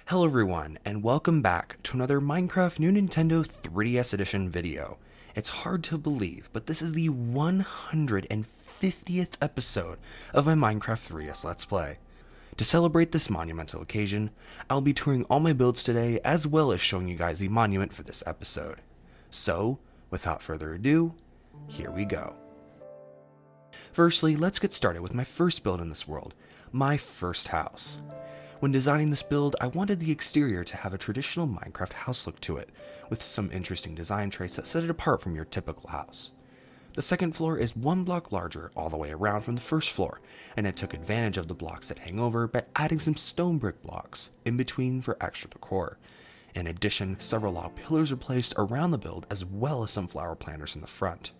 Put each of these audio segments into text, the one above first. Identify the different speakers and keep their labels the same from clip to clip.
Speaker 1: Hello everyone, and welcome back to another Minecraft New Nintendo 3DS Edition video. It's hard to believe, but this is the 150th episode of my Minecraft 3DS Let's Play. To celebrate this monumental occasion, I'll be touring all my builds today, as well as showing you guys the monument for this episode. So, without further ado, here we go. Firstly, let's get started with my first build in this world, my first house. When designing this build, I wanted the exterior to have a traditional Minecraft house look to it, with some interesting design traits that set it apart from your typical house. The second floor is one block larger all the way around from the first floor, and I took advantage of the blocks that hang over by adding some stone brick blocks in between for extra decor. In addition, several log pillars are placed around the build as well as some flower planters in the front.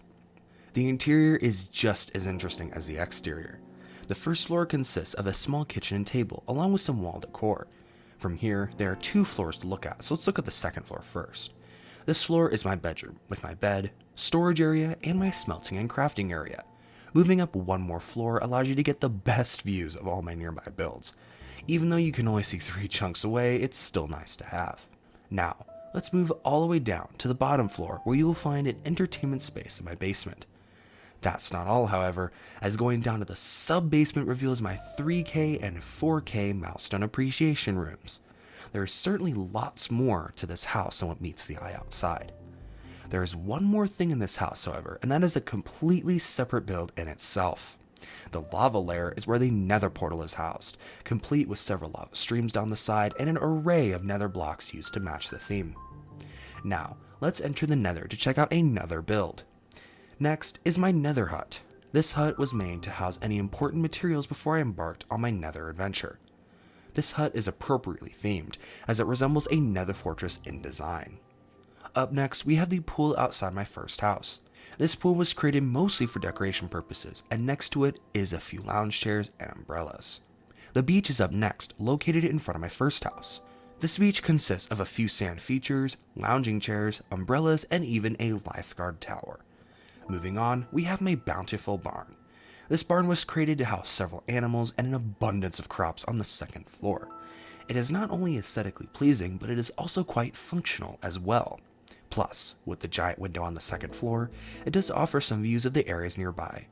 Speaker 1: The interior is just as interesting as the exterior. The first floor consists of a small kitchen and table, along with some wall decor. From here, there are two floors to look at, so let's look at the second floor first. This floor is my bedroom, with my bed, storage area, and my smelting and crafting area. Moving up one more floor allows you to get the best views of all my nearby builds. Even though you can only see 3 chunks away, it's still nice to have. Now, let's move all the way down to the bottom floor, where you will find an entertainment space in my basement. That's not all, however, as going down to the sub-basement reveals my 3K and 4K milestone appreciation rooms. There is certainly lots more to this house than what meets the eye outside. There is one more thing in this house, however, and that is a completely separate build in itself. The lava lair is where the nether portal is housed, complete with several lava streams down the side and an array of nether blocks used to match the theme. Now, let's enter the nether to check out another build. Next is my nether hut. This hut was made to house any important materials before I embarked on my nether adventure. This hut is appropriately themed, as it resembles a nether fortress in design. Up next, we have the pool outside my first house. This pool was created mostly for decoration purposes, and next to it is a few lounge chairs and umbrellas. The beach is up next, located in front of my first house. This beach consists of a few sand features, lounging chairs, umbrellas, and even a lifeguard tower. Moving on, we have my bountiful barn. This barn was created to house several animals and an abundance of crops on the second floor. It is not only aesthetically pleasing, but it is also quite functional as well. Plus, with the giant window on the second floor, it does offer some views of the areas nearby.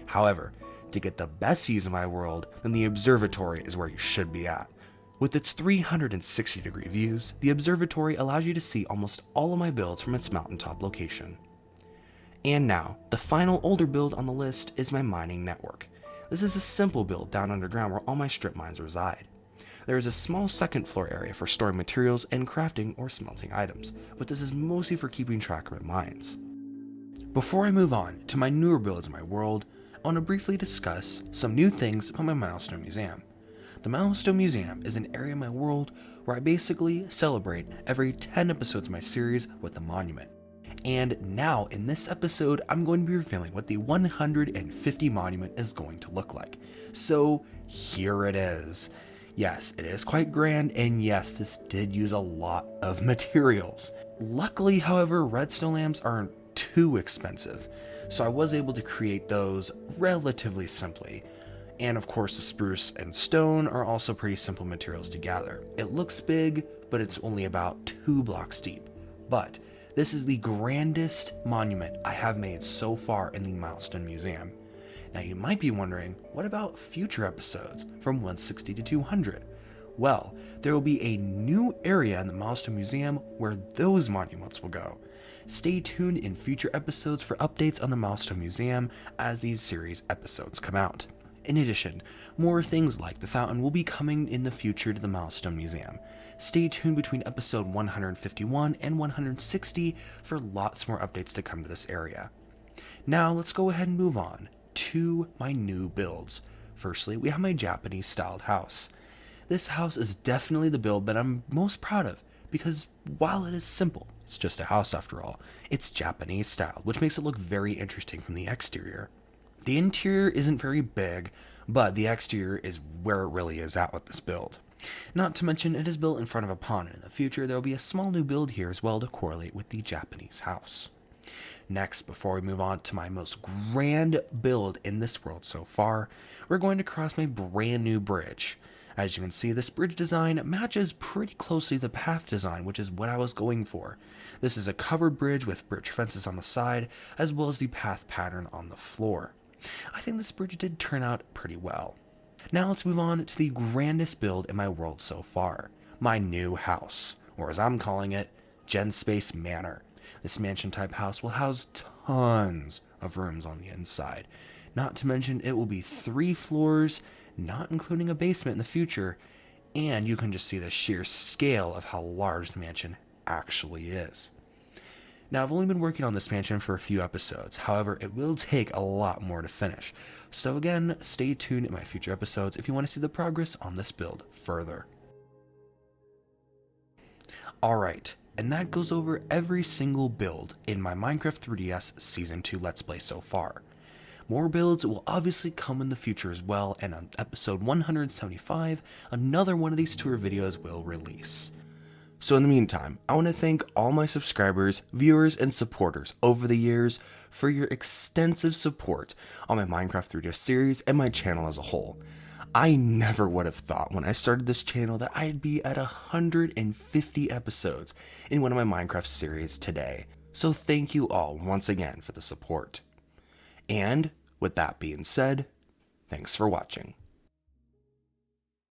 Speaker 1: However, to get the best views of my world, then the observatory is where you should be at. With its 360-degree views, the observatory allows you to see almost all of my builds from its mountaintop location. And now, the final older build on the list is my mining network. This is a simple build down underground where all my strip mines reside. There is a small second floor area for storing materials and crafting or smelting items, but this is mostly for keeping track of my mines. Before I move on to my newer builds in my world, I want to briefly discuss some new things about my Milestone Museum. The Milestone Museum is an area in my world where I basically celebrate every 10 episodes of my series with a monument. And now, in this episode, I'm going to be revealing what the 150 monument is going to look like. So, here it is. Yes, it is quite grand, and yes, this did use a lot of materials. Luckily, however, redstone lamps aren't too expensive, so I was able to create those relatively simply. And of course, the spruce and stone are also pretty simple materials to gather. It looks big, but it's only about 2 blocks deep. But this is the grandest monument I have made so far in the Milestone Museum. Now you might be wondering, what about future episodes from 160 to 200? Well, there will be a new area in the Milestone Museum where those monuments will go. Stay tuned in future episodes for updates on the Milestone Museum as these series episodes come out. In addition, more things like the fountain will be coming in the future to the Milestone Museum. Stay tuned between episode 151 and 160 for lots more updates to come to this area. Now let's go ahead and move on to my new builds. Firstly, we have my Japanese styled house. This house is definitely the build that I'm most proud of because while it is simple, it's just a house after all, it's Japanese styled, which makes it look very interesting from the exterior. The interior isn't very big, but the exterior is where it really is at with this build. Not to mention, it is built in front of a pond, and in the future there will be a small new build here as well to correlate with the Japanese house. Next, before we move on to my most grand build in this world so far, we're going to cross my brand new bridge. As you can see, this bridge design matches pretty closely the path design, which is what I was going for. This is a covered bridge with bridge fences on the side, as well as the path pattern on the floor. I think this bridge did turn out pretty well. Now let's move on to the grandest build in my world so far, my new house, or as I'm calling it, GenSpace Manor. This mansion type house will house tons of rooms on the inside. Not to mention it will be 3 floors, not including a basement in the future, and you can just see the sheer scale of how large the mansion actually is. Now, I've only been working on this mansion for a few episodes, however, it will take a lot more to finish. So again, stay tuned in my future episodes if you want to see the progress on this build further. Alright, and that goes over every single build in my Minecraft 3DS Season 2 Let's Play so far. More builds will obviously come in the future as well, and on episode 175, another one of these tour videos will release. So in the meantime, I want to thank all my subscribers, viewers, and supporters over the years for your extensive support on my Minecraft 3DS series and my channel as a whole. I never would have thought when I started this channel that I'd be at 150 episodes in one of my Minecraft series today. So thank you all once again for the support. And with that being said, thanks for watching.